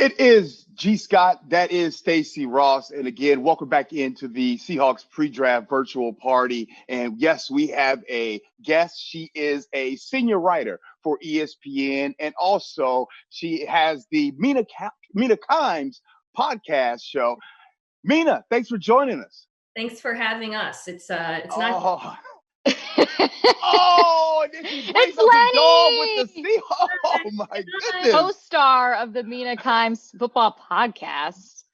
It is G. Scott. That is Stacy Ross. And again, welcome back into the Seahawks pre-draft virtual party. And yes, we have a guest. She is a senior writer for ESPN, and also she has the Mina Kimes podcast show. Mina, thanks for joining us. Thanks for having us. It's not. Oh, and then she brings up the dog with the Seahawks. Oh my goodness! Co-star of the Mina Kimes football podcast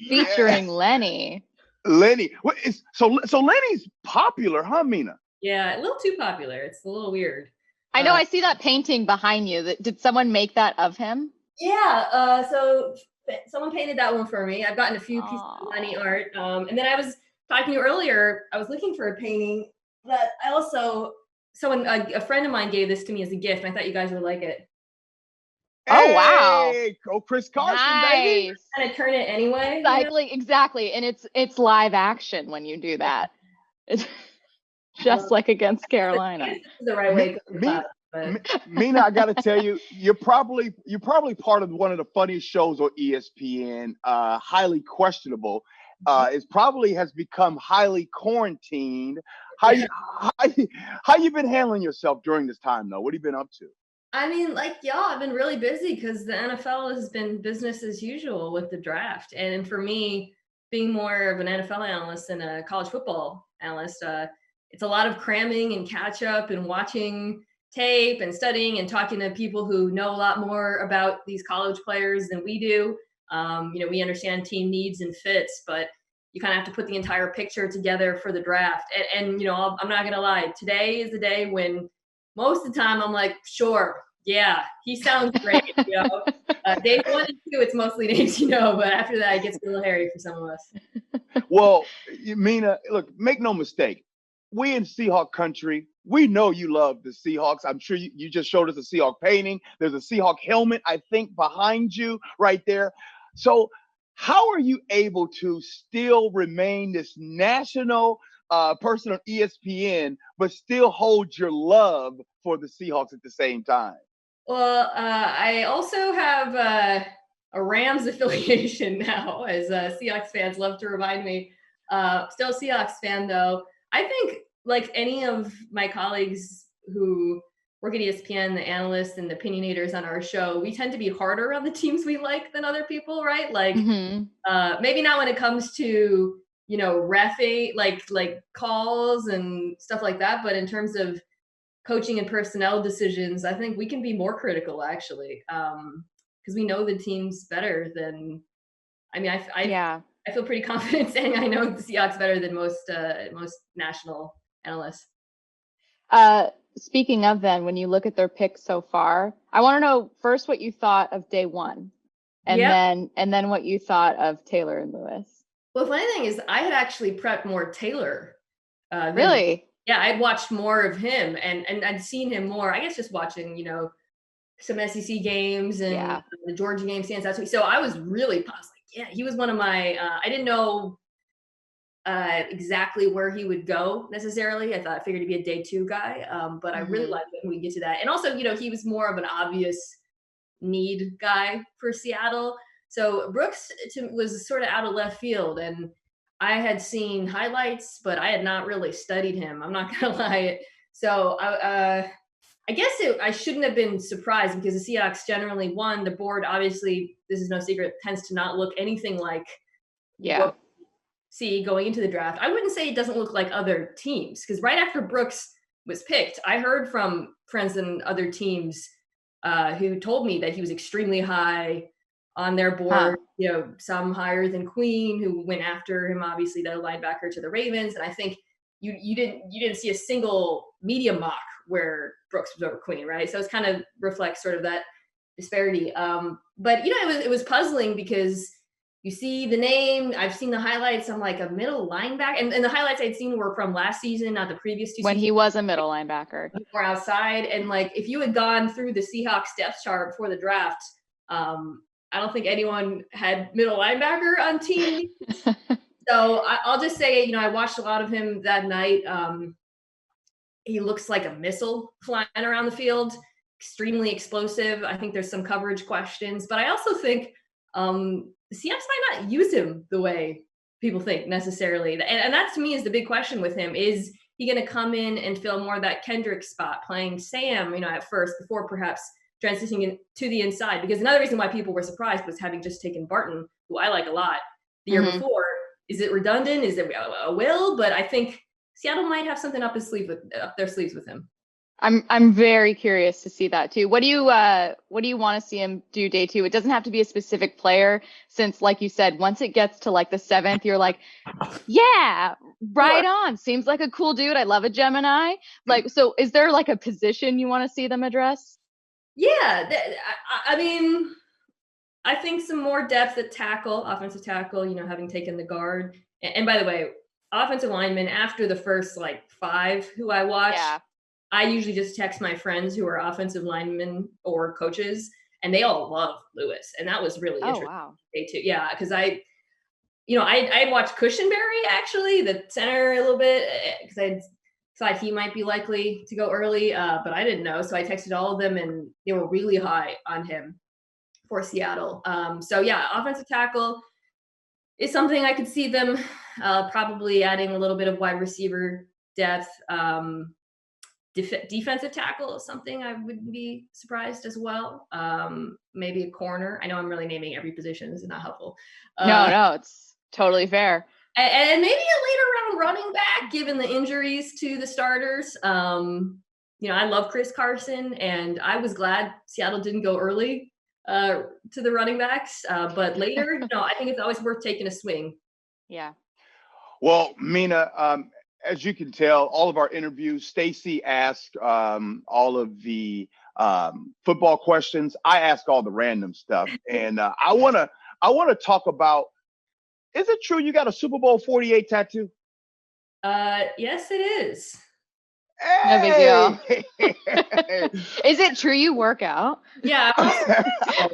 featuring Lenny. So Lenny's popular, huh, Mina? Yeah, a little too popular. It's a little weird. I know. I see that painting behind you. Did someone make that of him? Yeah. So someone painted that one for me. I've gotten a few pieces of Lenny art. And then I was talking to you earlier. I was looking for a painting that I also. A friend of mine gave this to me as a gift, and I thought you guys would like it. Oh, wow. Oh, Chris Carson, nice. baby. Kind of turn it anyway. Exactly. And it's live action when you do that. It's just like against Carolina. This is the right way. Mina, I got to tell you, you're probably part of one of the funniest shows on ESPN, highly questionable. It probably has become highly quarantined. How you been handling yourself during this time, though? What have you been up to? I mean, like y'all, I've been really busy because the NFL has been business as usual with the draft. And for me, being more of an NFL analyst than a college football analyst, it's a lot of cramming and catch up and watching tape and studying and talking to people who know a lot more about these college players than we do. We understand team needs and fits, but you kind of have to put the entire picture together for the draft. And I'm not going to lie. Today is the day when most of the time I'm like, sure, yeah, he sounds great. Day 1 and 2, it's mostly names, but after that, it gets a little hairy for some of us. Well, Mina, look, make no mistake. We in Seahawk country, we know you love the Seahawks. I'm sure you just showed us a Seahawk painting. There's a Seahawk helmet, I think, behind you right there. So how are you able to still remain this national person on ESPN, but still hold your love for the Seahawks at the same time? Well, I also have a Rams affiliation now, as Seahawks fans love to remind me. Still a Seahawks fan, though. I think, like any of my colleagues who work at ESPN, the analysts and the opinionators on our show, we tend to be harder on the teams we like than other people, right? Like, maybe not when it comes to, reffing, like calls and stuff like that, but in terms of coaching and personnel decisions, I think we can be more critical, actually, because we know the teams better than. I mean, I feel pretty confident saying I know the Seahawks better than most national analysts. Speaking of then, when you look at their picks so far, I want to know first what you thought of day 1, and then what you thought of Taylor and Lewis. Well, the funny thing is, I had actually prepped more Taylor. Really? Yeah, I'd watched more of him, and I'd seen him more. I guess just watching, some SEC games and the Georgia game stands out to me. So I was really positive. Yeah, he was one of my. I didn't know exactly where he would go necessarily. I figured he'd be a day 2 guy, but I really liked him when we get to that. And also, he was more of an obvious need guy for Seattle. So Brooks was sort of out of left field, and I had seen highlights, but I had not really studied him. I'm not gonna lie. So I guess I shouldn't have been surprised because the Seahawks generally won. The board, obviously, this is no secret, tends to not look anything like what see going into the draft. I wouldn't say it doesn't look like other teams, because right after Brooks was picked, I heard from friends in other teams who told me that he was extremely high on their board, some higher than Queen, who went after him, obviously, the linebacker to the Ravens. And I think you didn't see a single media mock where Brooks was over Queen, right? So it's kind of reflects sort of that disparity. But it was puzzling because you see the name, I've seen the highlights. I'm like, a middle linebacker, and the highlights I'd seen were from last season, not the previous 2 when seasons. He was a middle linebacker. Or outside, and like if you had gone through the Seahawks depth chart before the draft, I don't think anyone had middle linebacker on team. So I'll just say, I watched a lot of him that night. He looks like a missile flying around the field, extremely explosive. I think there's some coverage questions, but I also think The Seahawks might not use him the way people think necessarily. And that to me is the big question with him. Is he going to come in and fill more of that Kendrick spot, playing Sam, at first before perhaps transitioning to the inside? Because another reason why people were surprised was having just taken Barton, who I like a lot, the year before. Is it redundant? Is it a will? But I think Seattle might have something up their sleeves with him. I'm very curious to see that too. What do you want to see him do day 2? It doesn't have to be a specific player, since like you said, once it gets to like the 7th, you're like, yeah, right on. Seems like a cool dude. I love a Gemini. Like, so is there like a position you want to see them address? Yeah, I mean, I think some more depth at tackle, offensive tackle, having taken the guard. And by the way, offensive linemen, after the first like 5 who I watched, I usually just text my friends who are offensive linemen or coaches, and they all love Lewis. And that was really interesting. Wow. Day 2. Yeah, because I watched Cushenberry, actually, the center, a little bit, because I thought he might be likely to go early, but I didn't know. So I texted all of them, and they were really high on him for Seattle. So yeah, offensive tackle is something I could see them probably adding a little bit of wide receiver depth. Defensive tackle is something I wouldn't be surprised as well. Maybe a corner. I know I'm really naming every position. This is not helpful. No, it's totally fair. And maybe a later round running back, given the injuries to the starters. I love Chris Carson, and I was glad Seattle didn't go early to the running backs. But later, I think it's always worth taking a swing. Yeah. Well, Mina, as you can tell, all of our interviews, Stacy asked all of the football questions. I ask all the random stuff, and I want to talk about. Is it true you got a Super Bowl 48 tattoo? Yes, it is. Hey! No big deal. Is it true you work out? Yeah.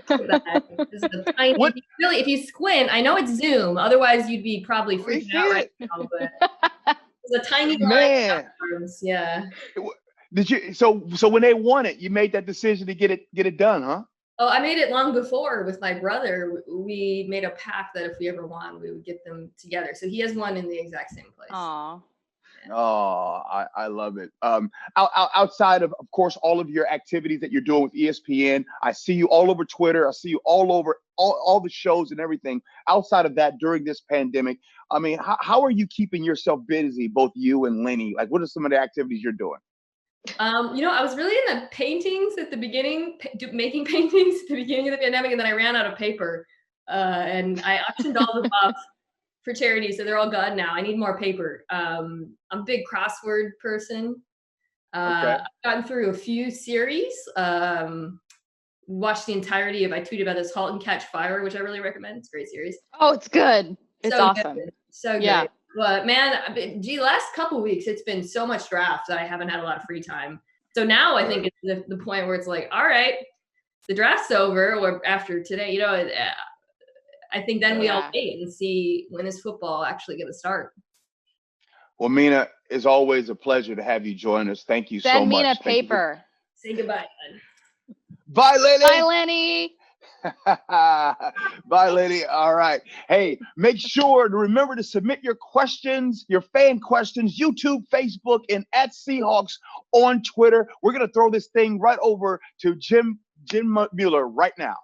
This is a tiny. If you squint, I know it's Zoom. Otherwise, you'd be probably freaking out right now. But it's a tiny line. Yeah. Did you? So when they won it, you made that decision to get it done, huh? Oh, I made it long before with my brother. We made a pact that if we ever won, we would get them together. So he has one in the exact same place. Aww. Yeah. Oh, I love it. Outside of course, all of your activities that you're doing with ESPN, I see you all over Twitter. I see you all over all the shows and everything. Outside of that, during this pandemic, I mean, how are you keeping yourself busy, both you and Lenny? Like, what are some of the activities you're doing? I was really in the paintings at the beginning, making paintings at the beginning of the pandemic, and then I ran out of paper, and I auctioned all them off for charity, so they're all gone now. I need more paper. I'm a big crossword person. I've gotten through a few series. Watched the entirety of, I tweeted about this, Halt and Catch Fire, which I really recommend. It's a great series. Oh, it's good. It's so awesome. Good. So good. Yeah. But man, last couple weeks, it's been so much draft that I haven't had a lot of free time. So now I think it's the point where it's like, all right, the draft's over, or after today, I think then we all wait and see when is football actually going to start. Well, Mina, it's always a pleasure to have you join us. Thank you so much. Send Mina paper. Say goodbye, then. Bye, Lenny. Bye, Lenny. Bye, Lenny. All right. Hey, make sure to remember to submit your questions, your fan questions, YouTube, Facebook, and at Seahawks on Twitter. We're going to throw this thing right over to Jim Mueller right now.